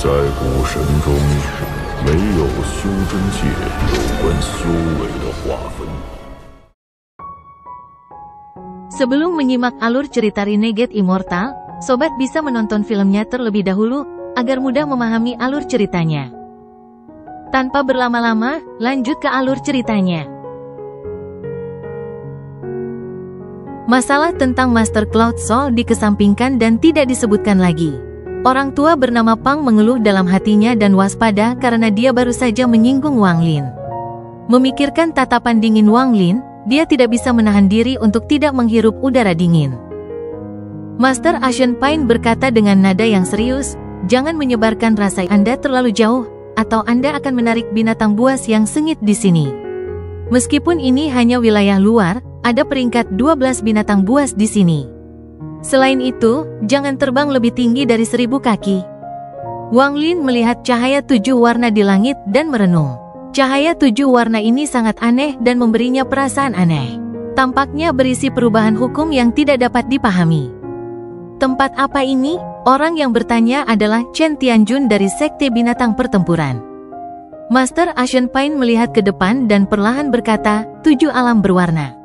在古神中，没有修真界有关修为的划分。Sebelum menyimak alur cerita Renegade Immortal, sobat bisa menonton filmnya terlebih dahulu, agar mudah memahami alur ceritanya. Tanpa berlama-lama, lanjut ke alur ceritanya. Masalah tentang Master Cloud Soul dikesampingkan dan tidak disebutkan lagi. Orang tua bernama Pang mengeluh dalam hatinya dan waspada karena dia baru saja menyinggung Wang Lin. Memikirkan tatapan dingin Wang Lin, dia tidak bisa menahan diri untuk tidak menghirup udara dingin. Master Asian Pain berkata dengan nada yang serius, "Jangan menyebarkan rasa Anda terlalu jauh, atau Anda akan menarik binatang buas yang sengit di sini. Meskipun ini hanya wilayah luar, ada peringkat 12 binatang buas di sini. Selain itu, jangan terbang lebih tinggi dari 1000 kaki." Wang Lin melihat cahaya 7 warna di langit dan merenung. Cahaya 7 warna ini sangat aneh dan memberinya perasaan aneh. Tampaknya berisi perubahan hukum yang tidak dapat dipahami. Tempat apa ini? Orang yang bertanya adalah Chen Tianjun dari Sekte Binatang Pertempuran. Master Asian Pain melihat ke depan dan perlahan berkata, 7 alam berwarna.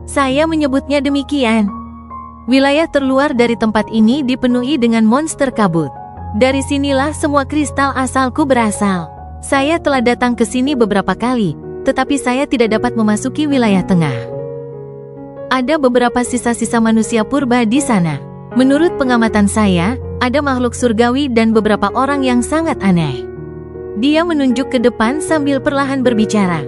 Saya menyebutnya demikian. Wilayah terluar dari tempat ini dipenuhi dengan monster kabut. Dari sinilah semua kristal asalku berasal. Saya telah datang ke sini beberapa kali, tetapi saya tidak dapat memasuki wilayah tengah. Ada beberapa sisa-sisa manusia purba di sana. Menurut pengamatan saya, ada makhluk surgawi dan beberapa orang yang sangat aneh. Dia menunjuk ke depan sambil perlahan berbicara.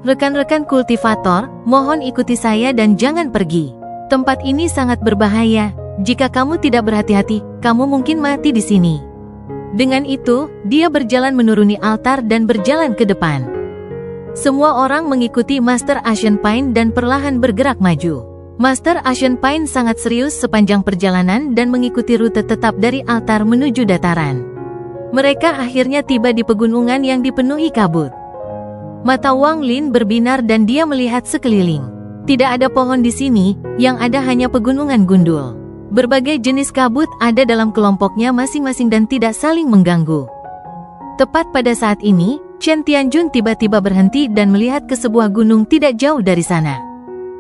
Rekan-rekan kultivator, mohon ikuti saya dan jangan pergi. Tempat ini sangat berbahaya. Jika kamu tidak berhati-hati, kamu mungkin mati di sini. Dengan itu, dia berjalan menuruni altar dan berjalan ke depan. Semua orang mengikuti Master Asian Pain dan perlahan bergerak maju. Master Asian Pain sangat serius sepanjang perjalanan dan mengikuti rute tetap dari altar menuju dataran. Mereka akhirnya tiba di pegunungan yang dipenuhi kabut. Mata Wang Lin berbinar dan dia melihat sekeliling. Tidak ada pohon di sini, yang ada hanya pegunungan gundul. Berbagai jenis kabut ada dalam kelompoknya masing-masing dan tidak saling mengganggu. Tepat pada saat ini, Chen Tianjun tiba-tiba berhenti dan melihat ke sebuah gunung tidak jauh dari sana.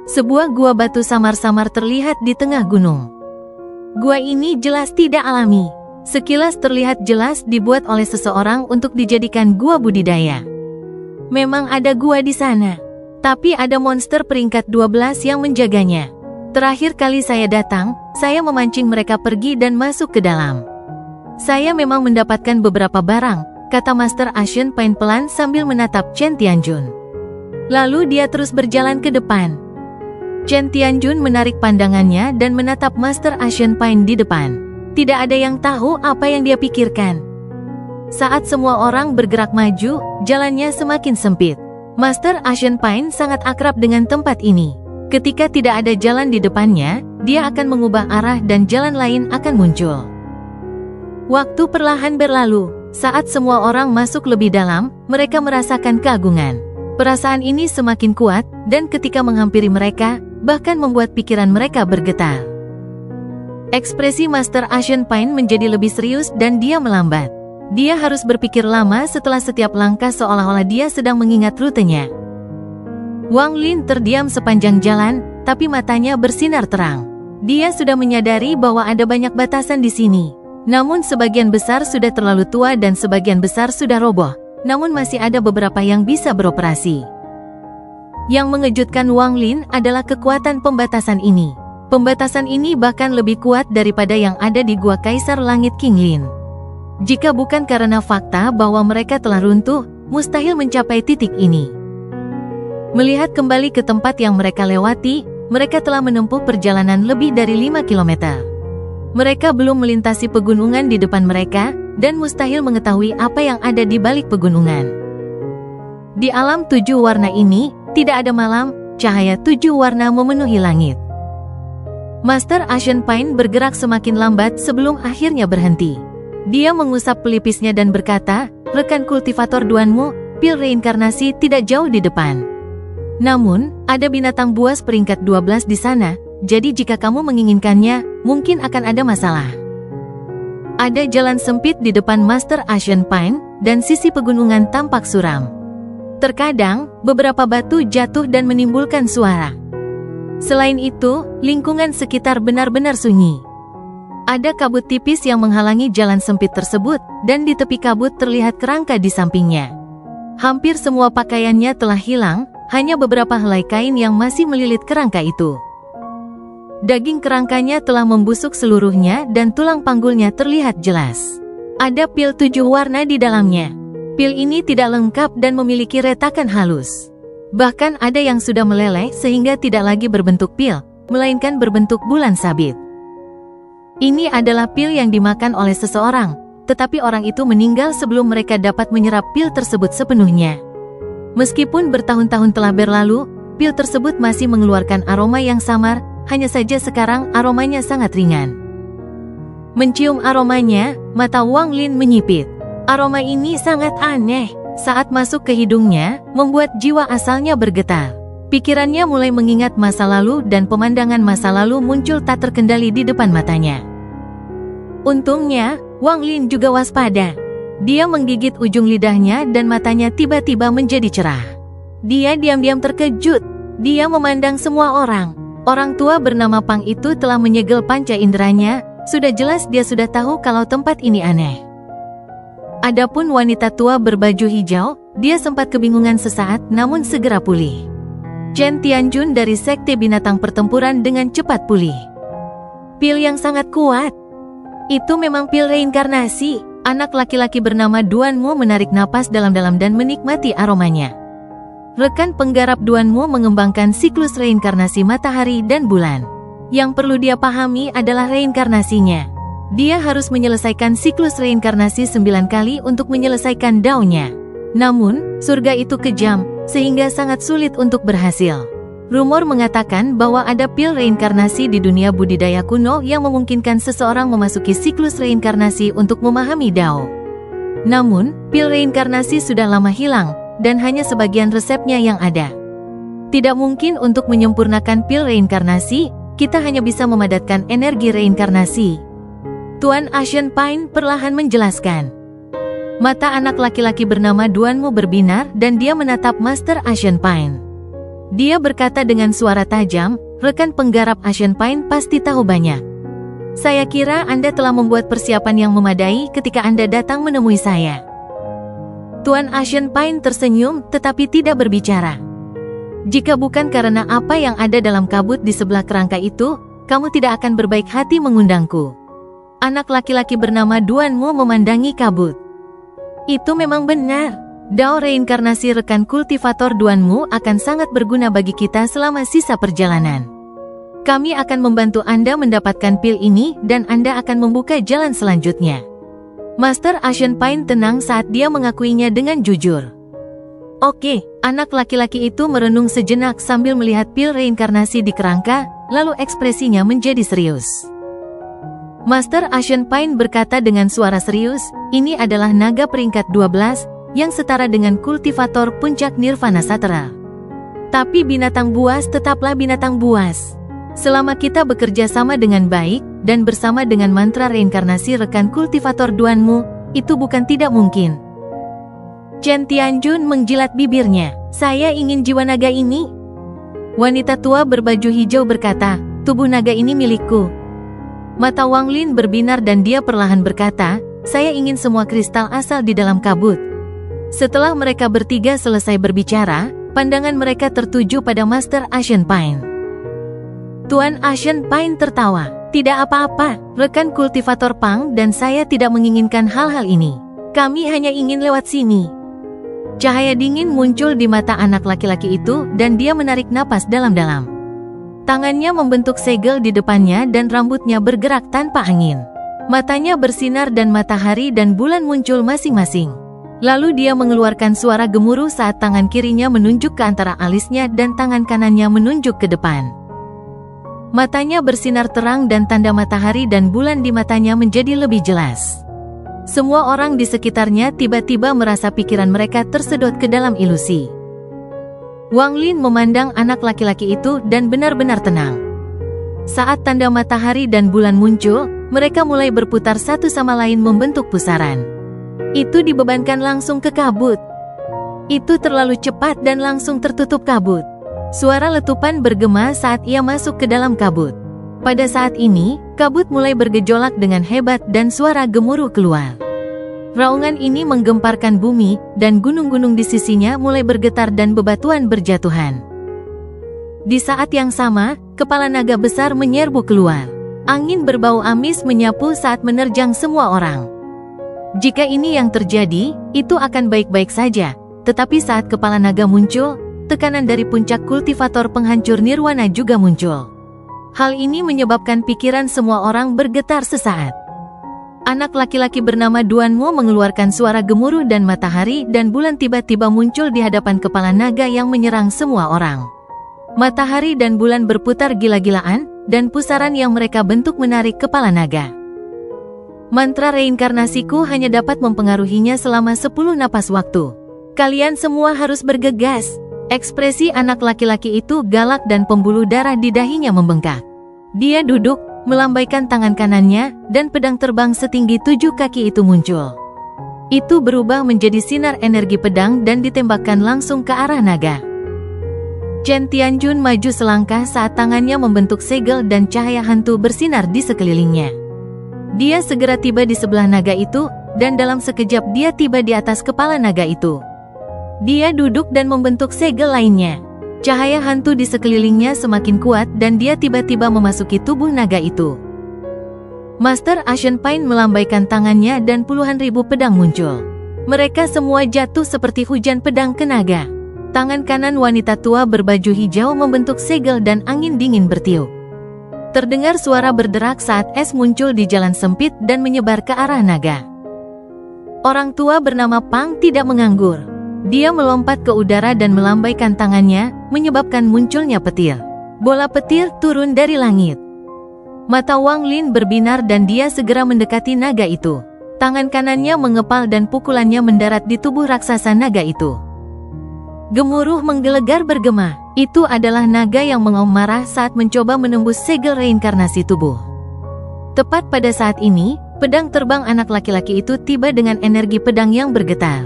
Sebuah gua batu samar-samar terlihat di tengah gunung. Gua ini jelas tidak alami. Sekilas terlihat jelas dibuat oleh seseorang untuk dijadikan gua budidaya. Memang ada gua di sana. Tapi ada monster peringkat 12 yang menjaganya. Terakhir kali saya datang, saya memancing mereka pergi dan masuk ke dalam. Saya memang mendapatkan beberapa barang, kata Master Asian Pain pelan sambil menatap Chen Tianjun. Lalu dia terus berjalan ke depan. Chen Tianjun menarik pandangannya dan menatap Master Asian Pain di depan. Tidak ada yang tahu apa yang dia pikirkan. Saat semua orang bergerak maju, jalannya semakin sempit. Master Asian Pain sangat akrab dengan tempat ini. Ketika tidak ada jalan di depannya, dia akan mengubah arah dan jalan lain akan muncul. Waktu perlahan berlalu. Saat semua orang masuk lebih dalam, mereka merasakan keagungan. Perasaan ini semakin kuat, dan ketika menghampiri mereka, bahkan membuat pikiran mereka bergetar. Ekspresi Master Asian Pain menjadi lebih serius dan dia melambat. Dia harus berpikir lama setelah setiap langkah seolah-olah dia sedang mengingat rutenya. Wang Lin terdiam sepanjang jalan, tapi matanya bersinar terang. Dia sudah menyadari bahwa ada banyak batasan di sini. Namun sebagian besar sudah terlalu tua dan sebagian besar sudah roboh. Namun masih ada beberapa yang bisa beroperasi. Yang mengejutkan Wang Lin adalah kekuatan pembatasan ini. Pembatasan ini bahkan lebih kuat daripada yang ada di Gua Kaisar Langit King Lin. Jika bukan karena fakta bahwa mereka telah runtuh, mustahil mencapai titik ini. Melihat kembali ke tempat yang mereka lewati, mereka telah menempuh perjalanan lebih dari 5 km. Mereka belum melintasi pegunungan di depan mereka, dan mustahil mengetahui apa yang ada di balik pegunungan. Di alam 7 warna ini, tidak ada malam, cahaya 7 warna memenuhi langit. Master Asian Pain bergerak semakin lambat sebelum akhirnya berhenti. Dia mengusap pelipisnya dan berkata, rekan kultivator duanmu, pil reinkarnasi tidak jauh di depan. Namun, ada binatang buas peringkat 12 di sana, jadi jika kamu menginginkannya, mungkin akan ada masalah. Ada jalan sempit di depan Master Ancient Pine, dan sisi pegunungan tampak suram. Terkadang, beberapa batu jatuh dan menimbulkan suara. Selain itu, lingkungan sekitar benar-benar sunyi. Ada kabut tipis yang menghalangi jalan sempit tersebut, dan di tepi kabut terlihat kerangka di sampingnya. Hampir semua pakaiannya telah hilang, hanya beberapa helai kain yang masih melilit kerangka itu. Daging kerangkanya telah membusuk seluruhnya dan tulang panggulnya terlihat jelas. Ada pil 7 warna di dalamnya. Pil ini tidak lengkap dan memiliki retakan halus. Bahkan ada yang sudah meleleh sehingga tidak lagi berbentuk pil, melainkan berbentuk bulan sabit. Ini adalah pil yang dimakan oleh seseorang, tetapi orang itu meninggal sebelum mereka dapat menyerap pil tersebut sepenuhnya. Meskipun bertahun-tahun telah berlalu, pil tersebut masih mengeluarkan aroma yang samar, hanya saja sekarang aromanya sangat ringan. Mencium aromanya, mata Wang Lin menyipit. Aroma ini sangat aneh. Saat masuk ke hidungnya, membuat jiwa asalnya bergetar. Pikirannya mulai mengingat masa lalu dan pemandangan masa lalu muncul tak terkendali di depan matanya. Untungnya, Wang Lin juga waspada. Dia menggigit ujung lidahnya dan matanya tiba-tiba menjadi cerah. Dia diam-diam terkejut. Dia memandang semua orang. Orang tua bernama Pang itu telah menyegel panca inderanya, sudah jelas dia sudah tahu kalau tempat ini aneh. Adapun wanita tua berbaju hijau, dia sempat kebingungan sesaat namun segera pulih. Chen Tianjun dari Sekte Binatang Pertempuran dengan cepat pulih. Pil yang sangat kuat. Itu memang pil reinkarnasi. Anak laki-laki bernama Duan Mu menarik napas dalam-dalam dan menikmati aromanya. Rekan penggarap Duan Mu mengembangkan siklus reinkarnasi matahari dan bulan. Yang perlu dia pahami adalah reinkarnasinya. Dia harus menyelesaikan siklus reinkarnasi 9 kali untuk menyelesaikan daunnya. Namun, surga itu kejam, sehingga sangat sulit untuk berhasil. Rumor mengatakan bahwa ada pil reinkarnasi di dunia budidaya kuno yang memungkinkan seseorang memasuki siklus reinkarnasi untuk memahami Dao. Namun, pil reinkarnasi sudah lama hilang, dan hanya sebagian resepnya yang ada. Tidak mungkin untuk menyempurnakan pil reinkarnasi, kita hanya bisa memadatkan energi reinkarnasi. Tuan Ancient Pine perlahan menjelaskan. Mata anak laki-laki bernama Duan Mu berbinar dan dia menatap Master Ancient Pine. Dia berkata dengan suara tajam, rekan penggarap Ancient Pine pasti tahu banyak. Saya kira Anda telah membuat persiapan yang memadai ketika Anda datang menemui saya. Tuan Ancient Pine tersenyum tetapi tidak berbicara. Jika bukan karena apa yang ada dalam kabut di sebelah kerangka itu, kamu tidak akan berbaik hati mengundangku. Anak laki-laki bernama Duan Mu memandangi kabut. Itu memang benar. Dao reinkarnasi rekan kultivator Duan Mu akan sangat berguna bagi kita selama sisa perjalanan. Kami akan membantu Anda mendapatkan pil ini dan Anda akan membuka jalan selanjutnya. Master Ancient Pine tenang saat dia mengakuinya dengan jujur. Oke, anak laki-laki itu merenung sejenak sambil melihat pil reinkarnasi di kerangka, lalu ekspresinya menjadi serius. Master Ancient Pine berkata dengan suara serius, ini adalah naga peringkat 12, yang setara dengan kultivator puncak Nirvana Satera. Tapi binatang buas tetaplah binatang buas. Selama kita bekerja sama dengan baik, dan bersama dengan mantra reinkarnasi rekan kultivator Duan Mu, itu bukan tidak mungkin. Chen Tianjun menjilat bibirnya. Saya ingin jiwa naga ini. Wanita tua berbaju hijau berkata, tubuh naga ini milikku. Mata Wang Lin berbinar dan dia perlahan berkata, saya ingin semua kristal asal di dalam kabut. Setelah mereka bertiga selesai berbicara, pandangan mereka tertuju pada Master Ancient Pine. Tuan Ancient Pine tertawa. Tidak apa-apa, rekan kultivator Pang dan saya tidak menginginkan hal-hal ini. Kami hanya ingin lewat sini. Cahaya dingin muncul di mata anak laki-laki itu dan dia menarik napas dalam-dalam. Tangannya membentuk segel di depannya dan rambutnya bergerak tanpa angin. Matanya bersinar dan matahari dan bulan muncul masing-masing. Lalu dia mengeluarkan suara gemuruh saat tangan kirinya menunjuk ke antara alisnya dan tangan kanannya menunjuk ke depan. Matanya bersinar terang dan tanda matahari dan bulan di matanya menjadi lebih jelas. Semua orang di sekitarnya tiba-tiba merasa pikiran mereka tersedot ke dalam ilusi. Wang Lin memandang anak laki-laki itu dan benar-benar tenang. Saat tanda matahari dan bulan muncul, mereka mulai berputar satu sama lain membentuk pusaran. Itu dibebankan langsung ke kabut. Itu terlalu cepat dan langsung tertutup kabut. Suara letupan bergema saat ia masuk ke dalam kabut. Pada saat ini, kabut mulai bergejolak dengan hebat dan suara gemuruh keluar. Raungan ini menggemparkan bumi, dan gunung-gunung di sisinya mulai bergetar dan bebatuan berjatuhan. Di saat yang sama, kepala naga besar menyerbu keluar. Angin berbau amis menyapu saat menerjang semua orang. Jika ini yang terjadi, itu akan baik-baik saja. Tetapi saat kepala naga muncul, tekanan dari puncak kultivator penghancur nirwana juga muncul. Hal ini menyebabkan pikiran semua orang bergetar sesaat. Anak laki-laki bernama Duanmo mengeluarkan suara gemuruh dan matahari dan bulan tiba-tiba muncul di hadapan kepala naga yang menyerang semua orang. Matahari dan bulan berputar gila-gilaan, dan pusaran yang mereka bentuk menarik kepala naga. Mantra reinkarnasiku hanya dapat mempengaruhinya selama 10 napas waktu. Kalian semua harus bergegas. Ekspresi anak laki-laki itu galak dan pembuluh darah di dahinya membengkak. Dia duduk, melambaikan tangan kanannya, dan pedang terbang setinggi 7 kaki itu muncul. Itu berubah menjadi sinar energi pedang dan ditembakkan langsung ke arah naga. Chen Tianjun maju selangkah saat tangannya membentuk segel dan cahaya hantu bersinar di sekelilingnya. Dia segera tiba di sebelah naga itu, dan dalam sekejap dia tiba di atas kepala naga itu. Dia duduk dan membentuk segel lainnya. Cahaya hantu di sekelilingnya semakin kuat dan dia tiba-tiba memasuki tubuh naga itu. Master Ashen Pine melambaikan tangannya dan puluhan ribu pedang muncul. Mereka semua jatuh seperti hujan pedang ke naga. Tangan kanan wanita tua berbaju hijau membentuk segel dan angin dingin bertiup. Terdengar suara berderak saat es muncul di jalan sempit dan menyebar ke arah naga. Orang tua bernama Pang tidak menganggur. Dia melompat ke udara dan melambaikan tangannya, menyebabkan munculnya petir. Bola petir turun dari langit. Mata Wang Lin berbinar dan dia segera mendekati naga itu. Tangan kanannya mengepal dan pukulannya mendarat di tubuh raksasa naga itu. Gemuruh menggelegar bergema. Itu adalah naga yang mengaum marah saat mencoba menembus segel reinkarnasi tubuh. Tepat pada saat ini, pedang terbang anak laki-laki itu tiba dengan energi pedang yang bergetar.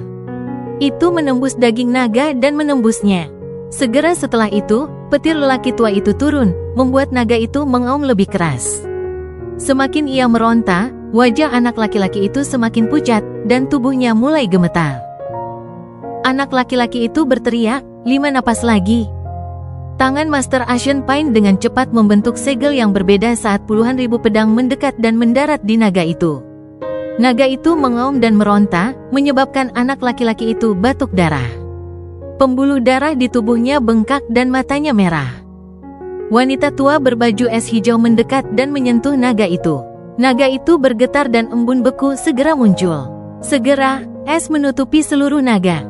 Itu menembus daging naga dan menembusnya. Segera setelah itu, petir lelaki tua itu turun, membuat naga itu mengaum lebih keras. Semakin ia meronta, wajah anak laki-laki itu semakin pucat, dan tubuhnya mulai gemetar. Anak laki-laki itu berteriak, 5 napas lagi. Tangan Master Ashen Pine dengan cepat membentuk segel yang berbeda saat puluhan ribu pedang mendekat dan mendarat di naga itu. Naga itu mengaum dan meronta, menyebabkan anak laki-laki itu batuk darah. Pembuluh darah di tubuhnya bengkak dan matanya merah. Wanita tua berbaju es hijau mendekat dan menyentuh naga itu. Naga itu bergetar dan embun beku segera muncul. Segera, es menutupi seluruh naga.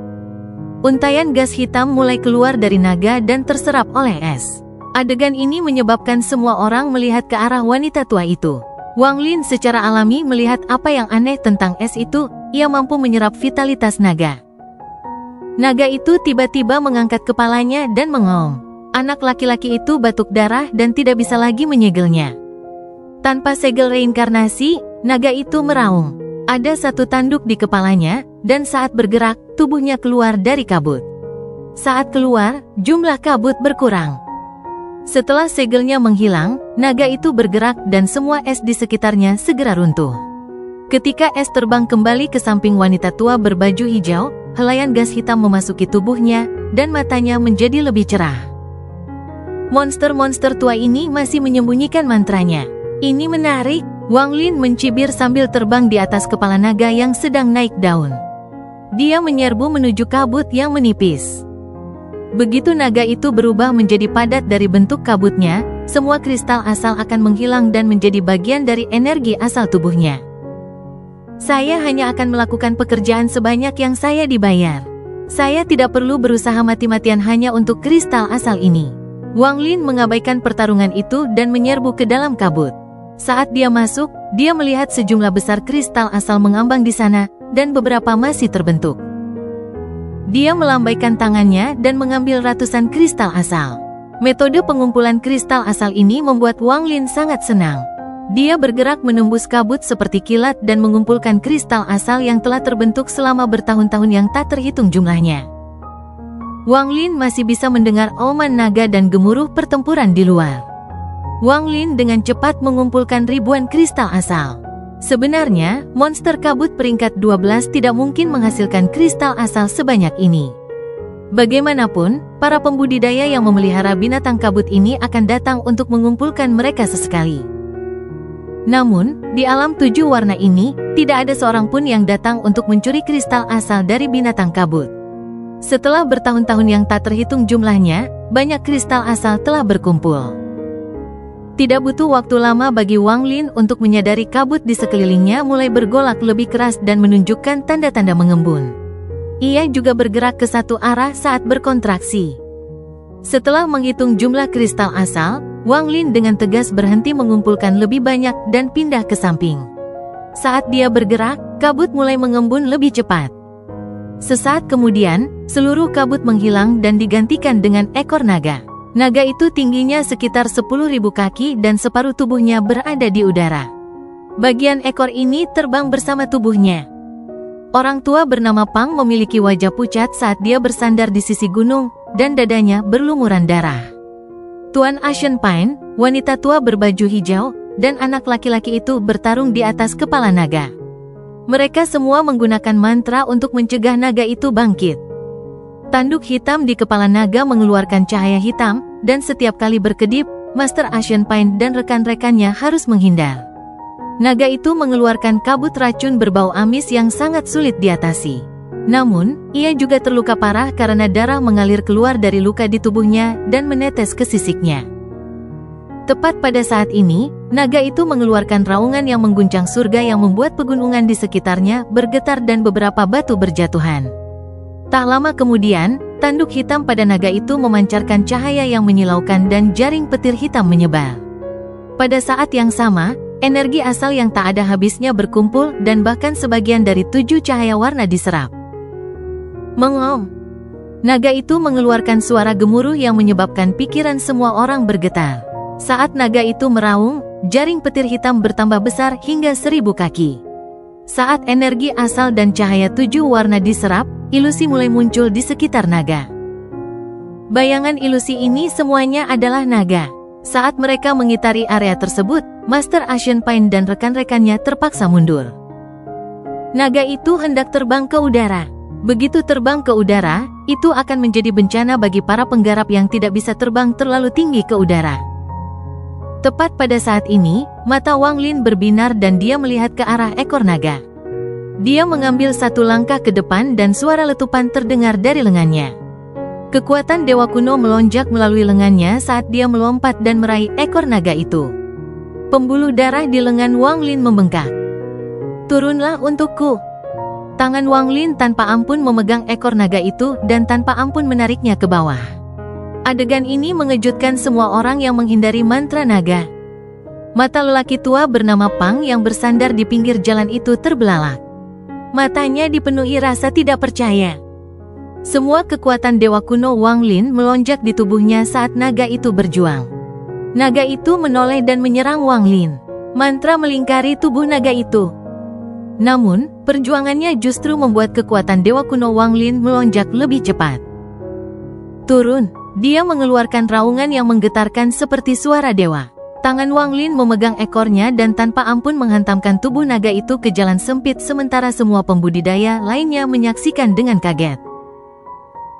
Untaian gas hitam mulai keluar dari naga dan terserap oleh es. Adegan ini menyebabkan semua orang melihat ke arah wanita tua itu. Wang Lin secara alami melihat apa yang aneh tentang es itu, ia mampu menyerap vitalitas naga. Naga itu tiba-tiba mengangkat kepalanya dan mengaum. Anak laki-laki itu batuk darah dan tidak bisa lagi menyegelnya. Tanpa segel reinkarnasi, naga itu meraung. Ada satu tanduk di kepalanya, dan saat bergerak, tubuhnya keluar dari kabut. Saat keluar, jumlah kabut berkurang. Setelah segelnya menghilang, naga itu bergerak dan semua es di sekitarnya segera runtuh. Ketika es terbang kembali ke samping wanita tua berbaju hijau, helaian gas hitam memasuki tubuhnya, dan matanya menjadi lebih cerah. Monster-monster tua ini masih menyembunyikan mantranya. Ini menarik. Wang Lin mencibir sambil terbang di atas kepala naga yang sedang naik daun. Dia menyerbu menuju kabut yang menipis. Begitu naga itu berubah menjadi padat dari bentuk kabutnya, semua kristal asal akan menghilang dan menjadi bagian dari energi asal tubuhnya. Saya hanya akan melakukan pekerjaan sebanyak yang saya dibayar. Saya tidak perlu berusaha mati-matian hanya untuk kristal asal ini. Wang Lin mengabaikan pertarungan itu dan menyerbu ke dalam kabut. Saat dia masuk, dia melihat sejumlah besar kristal asal mengambang di sana, dan beberapa masih terbentuk. Dia melambaikan tangannya dan mengambil ratusan kristal asal. Metode pengumpulan kristal asal ini membuat Wang Lin sangat senang. Dia bergerak menembus kabut seperti kilat dan mengumpulkan kristal asal yang telah terbentuk selama bertahun-tahun yang tak terhitung jumlahnya. Wang Lin masih bisa mendengar auman naga dan gemuruh pertempuran di luar. Wang Lin dengan cepat mengumpulkan ribuan kristal asal. Sebenarnya, monster kabut peringkat 12 tidak mungkin menghasilkan kristal asal sebanyak ini. Bagaimanapun, para pembudidaya yang memelihara binatang kabut ini akan datang untuk mengumpulkan mereka sesekali. Namun, di alam 7 warna ini, tidak ada seorang pun yang datang untuk mencuri kristal asal dari binatang kabut. Setelah bertahun-tahun yang tak terhitung jumlahnya, banyak kristal asal telah berkumpul. Tidak butuh waktu lama bagi Wang Lin untuk menyadari kabut di sekelilingnya mulai bergolak lebih keras dan menunjukkan tanda-tanda mengembun. Ia juga bergerak ke satu arah saat berkontraksi. Setelah menghitung jumlah kristal asal, Wang Lin dengan tegas berhenti mengumpulkan lebih banyak dan pindah ke samping. Saat dia bergerak, kabut mulai mengembun lebih cepat. Sesaat kemudian, seluruh kabut menghilang dan digantikan dengan ekor naga. Naga itu tingginya sekitar 10.000 kaki dan separuh tubuhnya berada di udara. Bagian ekor ini terbang bersama tubuhnya. Orang tua bernama Pang memiliki wajah pucat saat dia bersandar di sisi gunung, dan dadanya berlumuran darah. Tuan Asian Pine, wanita tua berbaju hijau, dan anak laki-laki itu bertarung di atas kepala naga. Mereka semua menggunakan mantra untuk mencegah naga itu bangkit. Tanduk hitam di kepala naga mengeluarkan cahaya hitam, dan setiap kali berkedip, Master Asian Pine dan rekan-rekannya harus menghindar. Naga itu mengeluarkan kabut racun berbau amis yang sangat sulit diatasi. Namun, ia juga terluka parah karena darah mengalir keluar dari luka di tubuhnya dan menetes ke sisiknya. Tepat pada saat ini, naga itu mengeluarkan raungan yang mengguncang surga yang membuat pegunungan di sekitarnya bergetar dan beberapa batu berjatuhan. Tak lama kemudian, tanduk hitam pada naga itu memancarkan cahaya yang menyilaukan dan jaring petir hitam menyebar. Pada saat yang sama, energi asal yang tak ada habisnya berkumpul dan bahkan sebagian dari 7 cahaya warna diserap. Mengom. Naga itu mengeluarkan suara gemuruh yang menyebabkan pikiran semua orang bergetar. Saat naga itu meraung, jaring petir hitam bertambah besar hingga 1000 kaki. Saat energi asal dan cahaya 7 warna diserap, ilusi mulai muncul di sekitar naga. Bayangan ilusi ini semuanya adalah naga. Saat mereka mengitari area tersebut, Master Asian Pine dan rekan-rekannya terpaksa mundur. Naga itu hendak terbang ke udara. Begitu terbang ke udara, itu akan menjadi bencana bagi para penggarap yang tidak bisa terbang terlalu tinggi ke udara. Tepat pada saat ini, mata Wang Lin berbinar dan dia melihat ke arah ekor naga. Dia mengambil satu langkah ke depan dan suara letupan terdengar dari lengannya. Kekuatan Dewa Kuno melonjak melalui lengannya saat dia melompat dan meraih ekor naga itu. Pembuluh darah di lengan Wang Lin membengkak. "Turunlah untukku." Tangan Wang Lin tanpa ampun memegang ekor naga itu dan tanpa ampun menariknya ke bawah. Adegan ini mengejutkan semua orang yang menghindari mantra naga. Mata lelaki tua bernama Pang yang bersandar di pinggir jalan itu terbelalak. Matanya dipenuhi rasa tidak percaya. Semua kekuatan Dewa Kuno Wang Lin melonjak di tubuhnya saat naga itu berjuang. Naga itu menoleh dan menyerang Wang Lin. Mantra melingkari tubuh naga itu. Namun, perjuangannya justru membuat kekuatan Dewa Kuno Wang Lin melonjak lebih cepat. "Turun!" Dia mengeluarkan raungan yang menggetarkan seperti suara dewa. Tangan Wang Lin memegang ekornya dan tanpa ampun menghantamkan tubuh naga itu ke jalan sempit sementara semua pembudidaya lainnya menyaksikan dengan kaget.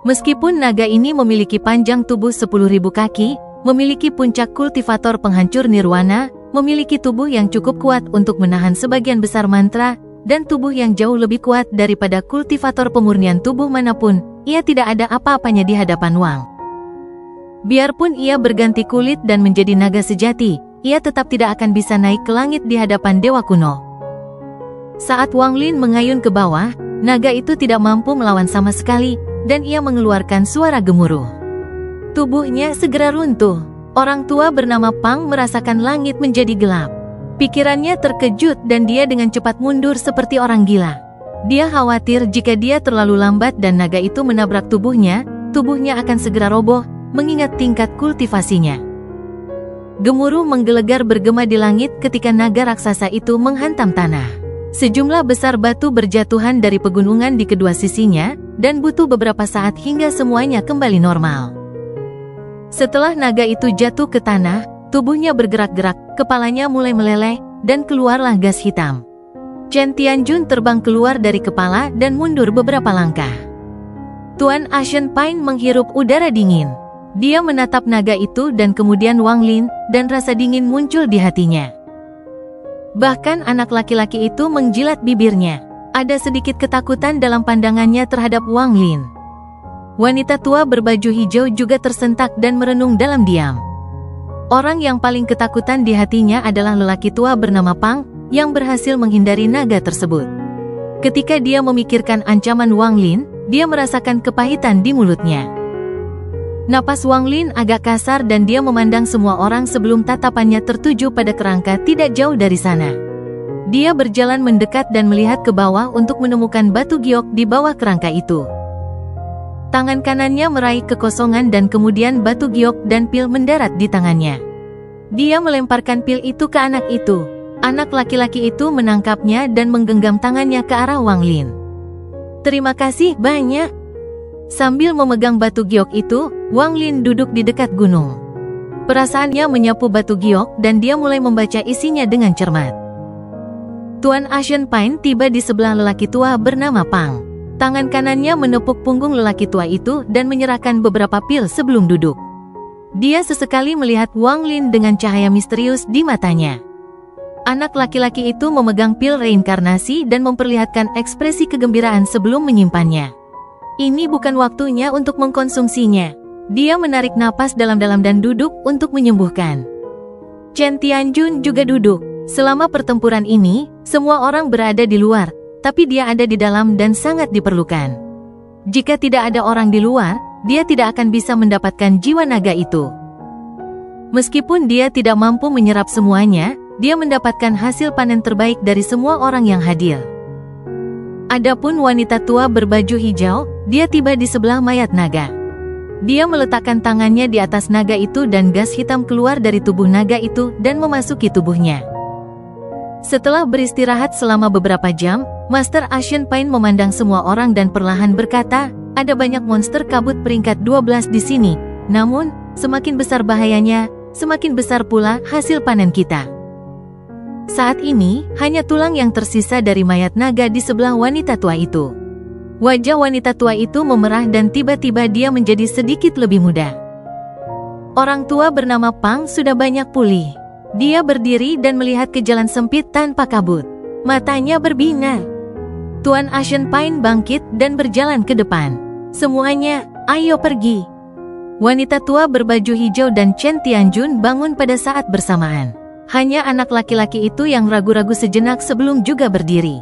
Meskipun naga ini memiliki panjang tubuh 10.000 kaki, memiliki puncak kultivator penghancur nirwana, memiliki tubuh yang cukup kuat untuk menahan sebagian besar mantra, dan tubuh yang jauh lebih kuat daripada kultivator pemurnian tubuh manapun, ia tidak ada apa-apanya di hadapan Wang. Biarpun ia berganti kulit dan menjadi naga sejati, ia tetap tidak akan bisa naik ke langit di hadapan Dewa Kuno. Saat Wang Lin mengayun ke bawah, naga itu tidak mampu melawan sama sekali, dan ia mengeluarkan suara gemuruh. Tubuhnya segera runtuh. Orang tua bernama Pang merasakan langit menjadi gelap. Pikirannya terkejut dan dia dengan cepat mundur seperti orang gila. Dia khawatir jika dia terlalu lambat dan naga itu menabrak tubuhnya akan segera roboh, mengingat tingkat kultivasinya. Gemuruh menggelegar bergema di langit ketika naga raksasa itu menghantam tanah. Sejumlah besar batu berjatuhan dari pegunungan di kedua sisinya, dan butuh beberapa saat hingga semuanya kembali normal. Setelah naga itu jatuh ke tanah, tubuhnya bergerak-gerak, kepalanya mulai meleleh, dan keluarlah gas hitam. Chen Tianjun terbang keluar dari kepala dan mundur beberapa langkah. Tuan Asian Pine menghirup udara dingin. Dia menatap naga itu dan kemudian Wang Lin, dan rasa dingin muncul di hatinya. Bahkan anak laki-laki itu menjilat bibirnya. Ada sedikit ketakutan dalam pandangannya terhadap Wang Lin. Wanita tua berbaju hijau juga tersentak dan merenung dalam diam. Orang yang paling ketakutan di hatinya adalah lelaki tua bernama Pang, yang berhasil menghindari naga tersebut. Ketika dia memikirkan ancaman Wang Lin, dia merasakan kepahitan di mulutnya. Napas Wang Lin agak kasar dan dia memandang semua orang sebelum tatapannya tertuju pada kerangka tidak jauh dari sana. Dia berjalan mendekat dan melihat ke bawah untuk menemukan batu giok di bawah kerangka itu. Tangan kanannya meraih kekosongan dan kemudian batu giok dan pil mendarat di tangannya. Dia melemparkan pil itu ke anak itu. Anak laki-laki itu menangkapnya dan menggenggam tangannya ke arah Wang Lin. "Terima kasih banyak." Sambil memegang batu giok itu, Wang Lin duduk di dekat gunung. Perasaannya menyapu batu giok dan dia mulai membaca isinya dengan cermat. Tuan Asian Pine tiba di sebelah lelaki tua bernama Pang. Tangan kanannya menepuk punggung lelaki tua itu dan menyerahkan beberapa pil sebelum duduk. Dia sesekali melihat Wang Lin dengan cahaya misterius di matanya. Anak laki-laki itu memegang pil reinkarnasi dan memperlihatkan ekspresi kegembiraan sebelum menyimpannya. Ini bukan waktunya untuk mengkonsumsinya. Dia menarik napas dalam-dalam dan duduk untuk menyembuhkan. Chen Tianjun juga duduk. Selama pertempuran ini, semua orang berada di luar, tapi dia ada di dalam dan sangat diperlukan. Jika tidak ada orang di luar, dia tidak akan bisa mendapatkan jiwa naga itu. Meskipun dia tidak mampu menyerap semuanya, dia mendapatkan hasil panen terbaik dari semua orang yang hadir. Adapun wanita tua berbaju hijau, dia tiba di sebelah mayat naga. Dia meletakkan tangannya di atas naga itu dan gas hitam keluar dari tubuh naga itu dan memasuki tubuhnya. Setelah beristirahat selama beberapa jam, Master Asian Pine memandang semua orang dan perlahan berkata, "Ada banyak monster kabut peringkat 12 di sini. Namun, semakin besar bahayanya, semakin besar pula hasil panen kita." Saat ini, hanya tulang yang tersisa dari mayat naga di sebelah wanita tua itu. Wajah wanita tua itu memerah dan tiba-tiba dia menjadi sedikit lebih muda. Orang tua bernama Pang sudah banyak pulih. Dia berdiri dan melihat ke jalan sempit tanpa kabut. Matanya berbinar. Tuan Asian Pine bangkit dan berjalan ke depan. "Semuanya, ayo pergi." Wanita tua berbaju hijau dan Chen Tianjun bangun pada saat bersamaan. Hanya anak laki-laki itu yang ragu-ragu sejenak sebelum juga berdiri.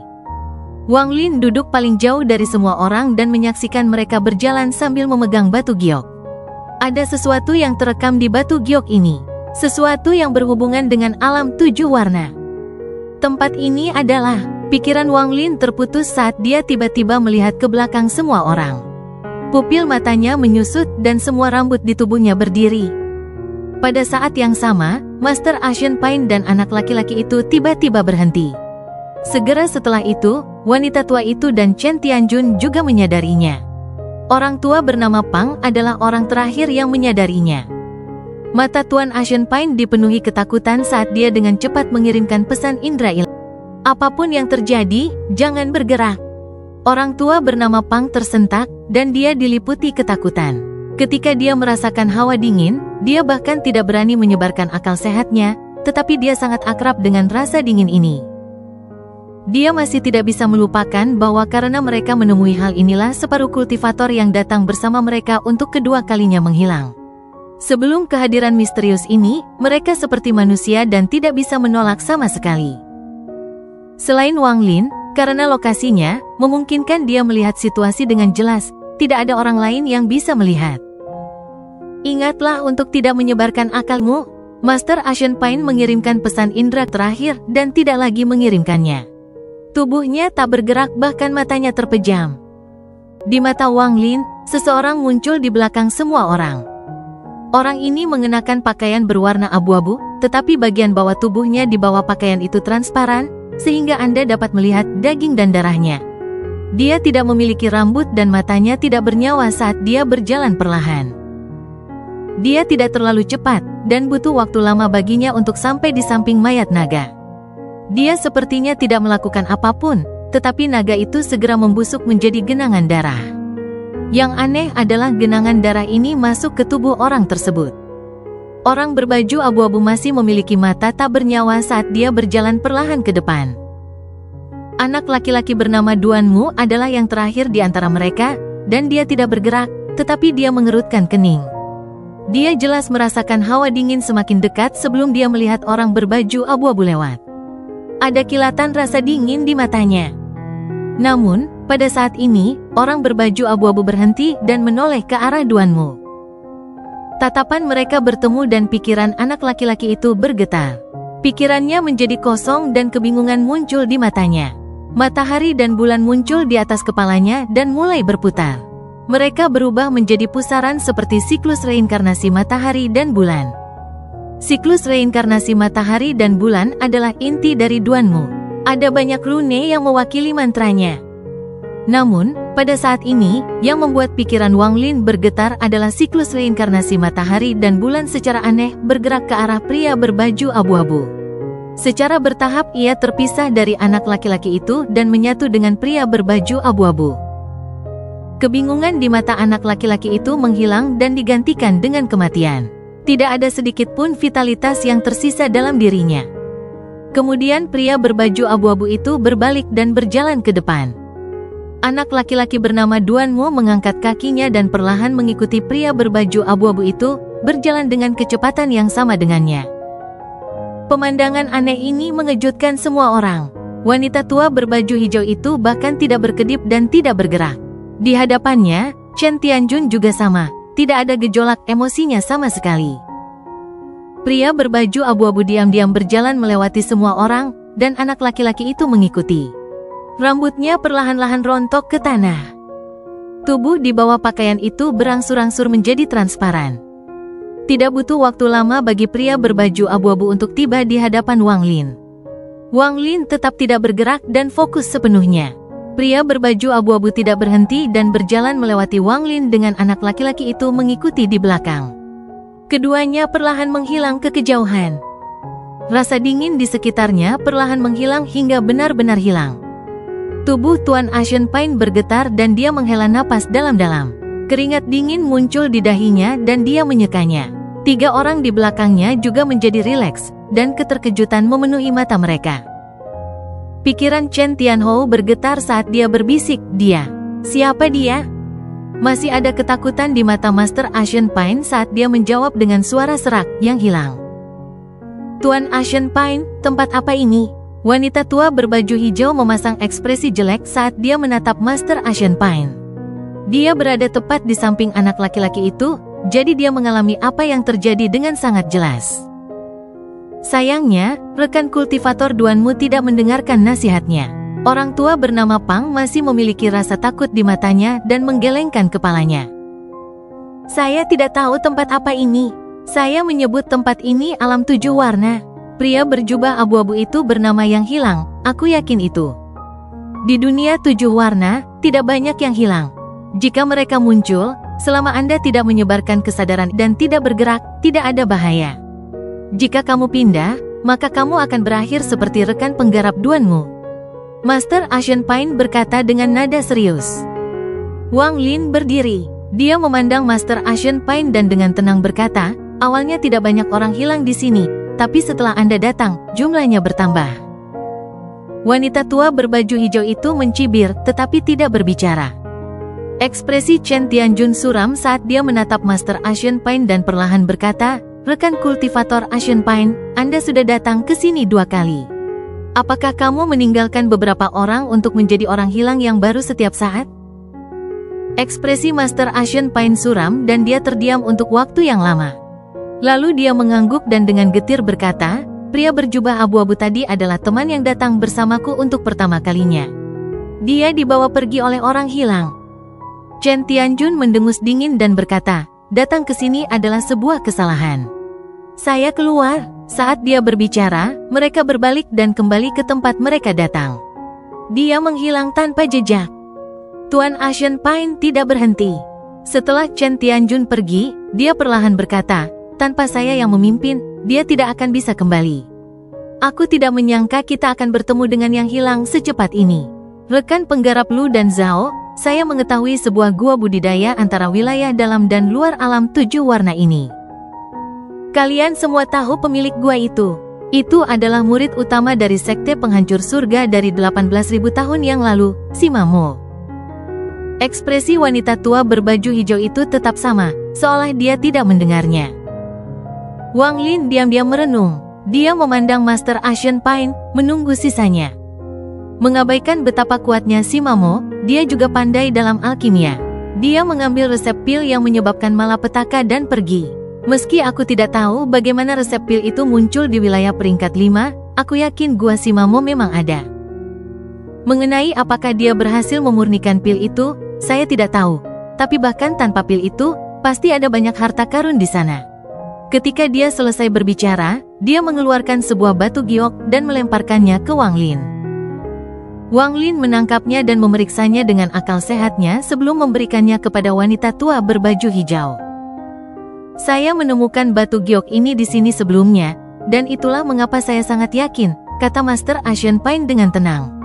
Wang Lin duduk paling jauh dari semua orang dan menyaksikan mereka berjalan sambil memegang batu giok. Ada sesuatu yang terekam di batu giok ini. Sesuatu yang berhubungan dengan alam 7 warna. Tempat ini adalah... Pikiran Wang Lin terputus saat dia tiba-tiba melihat ke belakang semua orang. Pupil matanya menyusut dan semua rambut di tubuhnya berdiri. Pada saat yang sama, Master Asian Pine dan anak laki-laki itu tiba-tiba berhenti. Segera setelah itu, wanita tua itu dan Chen Tianjun juga menyadarinya. Orang tua bernama Pang adalah orang terakhir yang menyadarinya. Mata Tuan Asian Pine dipenuhi ketakutan saat dia dengan cepat mengirimkan pesan indra ilahi. "Apapun yang terjadi, jangan bergerak." Orang tua bernama Pang tersentak, dan dia diliputi ketakutan. Ketika dia merasakan hawa dingin, dia bahkan tidak berani menyebarkan akal sehatnya, tetapi dia sangat akrab dengan rasa dingin ini. Dia masih tidak bisa melupakan bahwa karena mereka menemui hal inilah separuh kultivator yang datang bersama mereka untuk kedua kalinya menghilang. Sebelum kehadiran misterius ini, mereka seperti manusia dan tidak bisa menolak sama sekali. Selain Wang Lin, karena lokasinya memungkinkan dia melihat situasi dengan jelas, tidak ada orang lain yang bisa melihat. "Ingatlah untuk tidak menyebarkan akalmu." Master Asian Pine mengirimkan pesan indra terakhir dan tidak lagi mengirimkannya. Tubuhnya tak bergerak, bahkan matanya terpejam. Di mata Wang Lin, seseorang muncul di belakang semua orang. Orang ini mengenakan pakaian berwarna abu-abu, tetapi bagian bawah tubuhnya di bawah pakaian itu transparan, sehingga Anda dapat melihat daging dan darahnya. Dia tidak memiliki rambut dan matanya tidak bernyawa saat dia berjalan perlahan. Dia tidak terlalu cepat, dan butuh waktu lama baginya untuk sampai di samping mayat naga. Dia sepertinya tidak melakukan apapun, tetapi naga itu segera membusuk menjadi genangan darah. Yang aneh adalah genangan darah ini masuk ke tubuh orang tersebut. Orang berbaju abu-abu masih memiliki mata tak bernyawa saat dia berjalan perlahan ke depan. Anak laki-laki bernama Duanmu adalah yang terakhir di antara mereka, dan dia tidak bergerak, tetapi dia mengerutkan kening. Dia jelas merasakan hawa dingin semakin dekat sebelum dia melihat orang berbaju abu-abu lewat. Ada kilatan rasa dingin di matanya. Namun, pada saat ini, orang berbaju abu-abu berhenti dan menoleh ke arah Duanmu. Tatapan mereka bertemu dan pikiran anak laki-laki itu bergetar. Pikirannya menjadi kosong dan kebingungan muncul di matanya. Matahari dan bulan muncul di atas kepalanya dan mulai berputar. Mereka berubah menjadi pusaran seperti siklus reinkarnasi matahari dan bulan. Siklus reinkarnasi matahari dan bulan adalah inti dari Duanmu. Ada banyak rune yang mewakili mantranya. Namun, pada saat ini, yang membuat pikiran Wang Lin bergetar adalah siklus reinkarnasi matahari dan bulan secara aneh bergerak ke arah pria berbaju abu-abu. Secara bertahap ia terpisah dari anak laki-laki itu dan menyatu dengan pria berbaju abu-abu. Kebingungan di mata anak laki-laki itu menghilang dan digantikan dengan kematian. Tidak ada sedikit pun vitalitas yang tersisa dalam dirinya. Kemudian pria berbaju abu-abu itu berbalik dan berjalan ke depan. Anak laki-laki bernama Duanmu mengangkat kakinya dan perlahan mengikuti pria berbaju abu-abu itu, berjalan dengan kecepatan yang sama dengannya. Pemandangan aneh ini mengejutkan semua orang. Wanita tua berbaju hijau itu bahkan tidak berkedip dan tidak bergerak. Di hadapannya, Chen Tianjun juga sama, tidak ada gejolak emosinya sama sekali. Pria berbaju abu-abu diam-diam berjalan melewati semua orang, dan anak laki-laki itu mengikuti. Rambutnya perlahan-lahan rontok ke tanah. Tubuh di bawah pakaian itu berangsur-angsur menjadi transparan. Tidak butuh waktu lama bagi pria berbaju abu-abu untuk tiba di hadapan Wang Lin. Wang Lin tetap tidak bergerak dan fokus sepenuhnya. Pria berbaju abu-abu tidak berhenti dan berjalan melewati Wang Lin dengan anak laki-laki itu mengikuti di belakang. Keduanya perlahan menghilang ke kejauhan. Rasa dingin di sekitarnya perlahan menghilang hingga benar-benar hilang. Tubuh Tuan Asian Pine bergetar dan dia menghela napas dalam-dalam. Keringat dingin muncul di dahinya dan dia menyekanya. 3 orang di belakangnya juga menjadi rileks, dan keterkejutan memenuhi mata mereka. Pikiran Chen Tianhou bergetar saat dia berbisik, "Dia. Siapa dia?" Masih ada ketakutan di mata Master Asian Pine saat dia menjawab dengan suara serak yang hilang. "Tuan Asian Pine, tempat apa ini?" Wanita tua berbaju hijau memasang ekspresi jelek saat dia menatap Master Asian Pine. Dia berada tepat di samping anak laki-laki itu, jadi dia mengalami apa yang terjadi dengan sangat jelas. Sayangnya, rekan kultivator Duanmu tidak mendengarkan nasihatnya. Orang tua bernama Pang masih memiliki rasa takut di matanya dan menggelengkan kepalanya. "Saya tidak tahu tempat apa ini. Saya menyebut tempat ini alam 7 warna. Pria berjubah abu-abu itu bernama Yang Hilang, aku yakin itu. Di dunia 7 warna, tidak banyak yang hilang. Jika mereka muncul, selama Anda tidak menyebarkan kesadaran dan tidak bergerak, tidak ada bahaya. Jika kamu pindah, maka kamu akan berakhir seperti rekan penggarap Duanmu." Master Asian Pine berkata dengan nada serius. Wang Lin berdiri. Dia memandang Master Asian Pine dan dengan tenang berkata, "Awalnya tidak banyak orang hilang di sini, tapi setelah Anda datang, jumlahnya bertambah." Wanita tua berbaju hijau itu mencibir tetapi tidak berbicara. Ekspresi Chen Tianjun suram saat dia menatap Master Asian Pine dan perlahan berkata, "Rekan kultivator Asian Pine, Anda sudah datang ke sini 2 kali. Apakah kamu meninggalkan beberapa orang untuk menjadi orang hilang yang baru setiap saat?" Ekspresi Master Asian Pine suram dan dia terdiam untuk waktu yang lama. Lalu dia mengangguk dan dengan getir berkata, "Pria berjubah abu-abu tadi adalah teman yang datang bersamaku untuk pertama kalinya. Dia dibawa pergi oleh orang hilang." Chen Tianjun mendengus dingin dan berkata, datang ke sini adalah sebuah kesalahan. Saya keluar. Saat dia berbicara, mereka berbalik dan kembali ke tempat mereka datang. Dia menghilang tanpa jejak. Tuan Asian Pine tidak berhenti. Setelah Chen Tianjun pergi, dia perlahan berkata, tanpa saya yang memimpin, dia tidak akan bisa kembali. Aku tidak menyangka kita akan bertemu dengan yang hilang secepat ini. Rekan penggarap Lu dan Zhao, saya mengetahui sebuah gua budidaya antara wilayah dalam dan luar alam 7 warna ini. Kalian semua tahu pemilik gua itu. Itu adalah murid utama dari sekte penghancur surga dari 18.000 tahun yang lalu, Simamo. Ekspresi wanita tua berbaju hijau itu tetap sama, seolah dia tidak mendengarnya. Wang Lin diam-diam merenung. Dia memandang Master Asian Pine, menunggu sisanya. Mengabaikan betapa kuatnya Simamo, dia juga pandai dalam alkimia. Dia mengambil resep pil yang menyebabkan malapetaka dan pergi. Meski aku tidak tahu bagaimana resep pil itu muncul di wilayah peringkat 5, aku yakin gua Simamo memang ada. Mengenai apakah dia berhasil memurnikan pil itu, saya tidak tahu. Tapi bahkan tanpa pil itu, pasti ada banyak harta karun di sana. Ketika dia selesai berbicara, dia mengeluarkan sebuah batu giok dan melemparkannya ke Wang Lin. Wang Lin menangkapnya dan memeriksanya dengan akal sehatnya sebelum memberikannya kepada wanita tua berbaju hijau. Saya menemukan batu giok ini di sini sebelumnya, dan itulah mengapa saya sangat yakin, kata Master Asian Pine dengan tenang.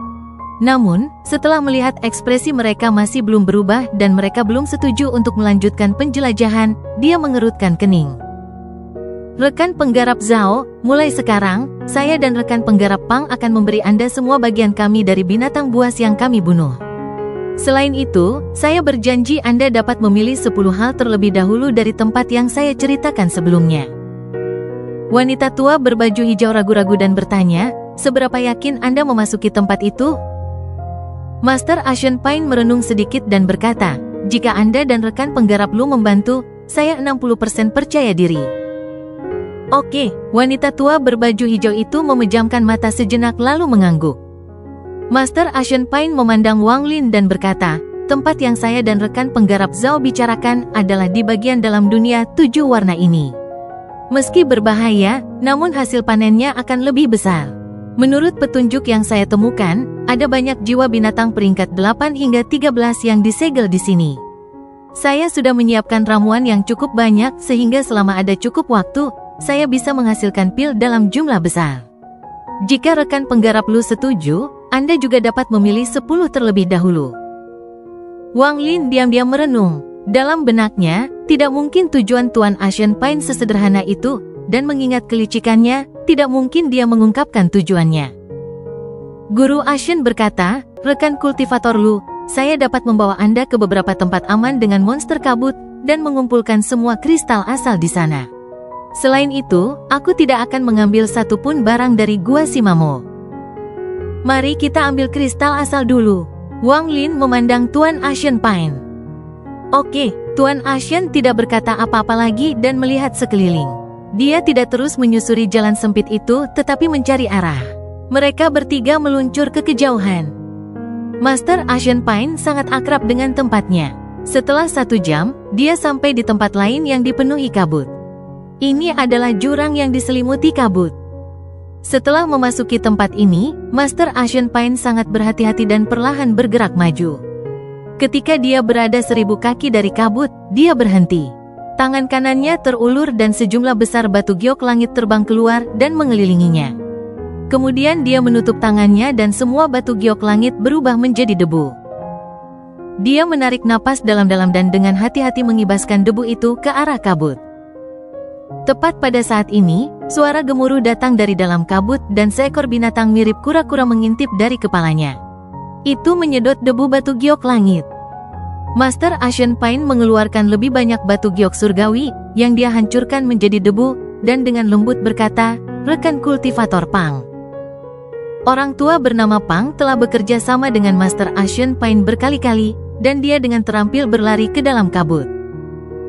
Namun, setelah melihat ekspresi mereka masih belum berubah dan mereka belum setuju untuk melanjutkan penjelajahan, dia mengerutkan kening. Rekan penggarap Zhao, mulai sekarang, saya dan rekan penggarap Pang akan memberi Anda semua bagian kami dari binatang buas yang kami bunuh. Selain itu, saya berjanji Anda dapat memilih 10 hal terlebih dahulu dari tempat yang saya ceritakan sebelumnya. Wanita tua berbaju hijau ragu-ragu dan bertanya, seberapa yakin Anda memasuki tempat itu? Master Asian Pine merenung sedikit dan berkata, jika Anda dan rekan penggarap Lu membantu, saya 60% percaya diri. Oke, wanita tua berbaju hijau itu memejamkan mata sejenak lalu mengangguk. Master Asian Pine memandang Wang Lin dan berkata, tempat yang saya dan rekan penggarap Zhao bicarakan adalah di bagian dalam dunia 7 warna ini. Meski berbahaya, namun hasil panennya akan lebih besar. Menurut petunjuk yang saya temukan, ada banyak jiwa binatang peringkat 8 hingga 13 yang disegel di sini. Saya sudah menyiapkan ramuan yang cukup banyak sehingga selama ada cukup waktu, saya bisa menghasilkan pil dalam jumlah besar. Jika rekan penggarap Lu setuju, Anda juga dapat memilih 10 terlebih dahulu. Wang Lin diam-diam merenung. Dalam benaknya, tidak mungkin tujuan Tuan Asian Pine sesederhana itu, dan mengingat kelicikannya, tidak mungkin dia mengungkapkan tujuannya. Guru Asian berkata, rekan kultivator Lu, saya dapat membawa Anda ke beberapa tempat aman dengan monster kabut, dan mengumpulkan semua kristal asal di sana. Selain itu, aku tidak akan mengambil satupun barang dari Gua Simamo. Mari kita ambil kristal asal dulu. Wang Lin memandang Tuan Asian Pine. Oke, Tuan Asian tidak berkata apa-apa lagi dan melihat sekeliling. Dia tidak terus menyusuri jalan sempit itu tetapi mencari arah. Mereka bertiga meluncur ke kejauhan. Master Asian Pine sangat akrab dengan tempatnya. Setelah 1 jam, dia sampai di tempat lain yang dipenuhi kabut. Ini adalah jurang yang diselimuti kabut. Setelah memasuki tempat ini, Master Asian Pine sangat berhati-hati dan perlahan bergerak maju. Ketika dia berada 1000 kaki dari kabut, dia berhenti. Tangan kanannya terulur dan sejumlah besar batu giok langit terbang keluar dan mengelilinginya. Kemudian dia menutup tangannya dan semua batu giok langit berubah menjadi debu. Dia menarik napas dalam-dalam dan dengan hati-hati mengibaskan debu itu ke arah kabut. Tepat pada saat ini, suara gemuruh datang dari dalam kabut dan seekor binatang mirip kura-kura mengintip dari kepalanya. Itu menyedot debu batu giok langit. Master Asian Pine mengeluarkan lebih banyak batu giok surgawi, yang dia hancurkan menjadi debu, dan dengan lembut berkata, rekan kultivator Pang. Orang tua bernama Pang telah bekerja sama dengan Master Asian Pine berkali-kali, dan dia dengan terampil berlari ke dalam kabut.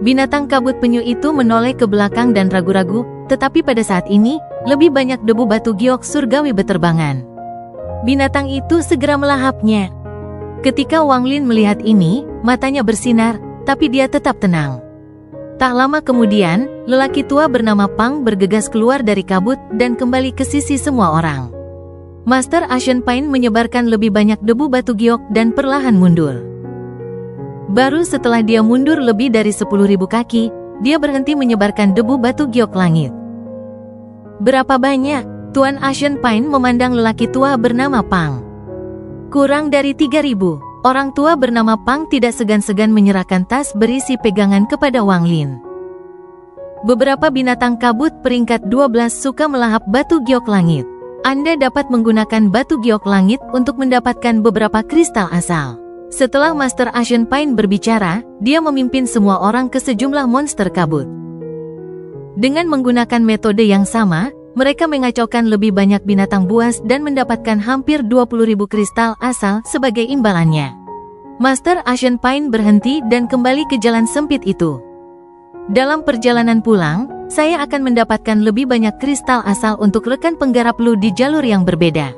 Binatang kabut penyu itu menoleh ke belakang dan ragu-ragu, tetapi pada saat ini, lebih banyak debu batu giok surgawi beterbangan. Binatang itu segera melahapnya. Ketika Wang Lin melihat ini, matanya bersinar, tapi dia tetap tenang. Tak lama kemudian, lelaki tua bernama Pang bergegas keluar dari kabut dan kembali ke sisi semua orang. Master Asian Pain menyebarkan lebih banyak debu batu giok dan perlahan mundur. Baru setelah dia mundur lebih dari 10.000 kaki, dia berhenti menyebarkan debu batu giok langit. Berapa banyak? Tuan Asian Pain memandang lelaki tua bernama Pang. Kurang dari 3.000. Orang tua bernama Pang tidak segan-segan menyerahkan tas berisi pegangan kepada Wang Lin. Beberapa binatang kabut peringkat 12 suka melahap batu giok langit. Anda dapat menggunakan batu giok langit untuk mendapatkan beberapa kristal asal. Setelah Master Asian Pain berbicara, dia memimpin semua orang ke sejumlah monster kabut. Dengan menggunakan metode yang sama, mereka mengacaukan lebih banyak binatang buas dan mendapatkan hampir 20.000 kristal asal sebagai imbalannya. Master Asian Pain berhenti dan kembali ke jalan sempit itu. Dalam perjalanan pulang, saya akan mendapatkan lebih banyak kristal asal untuk rekan penggarap Lu di jalur yang berbeda.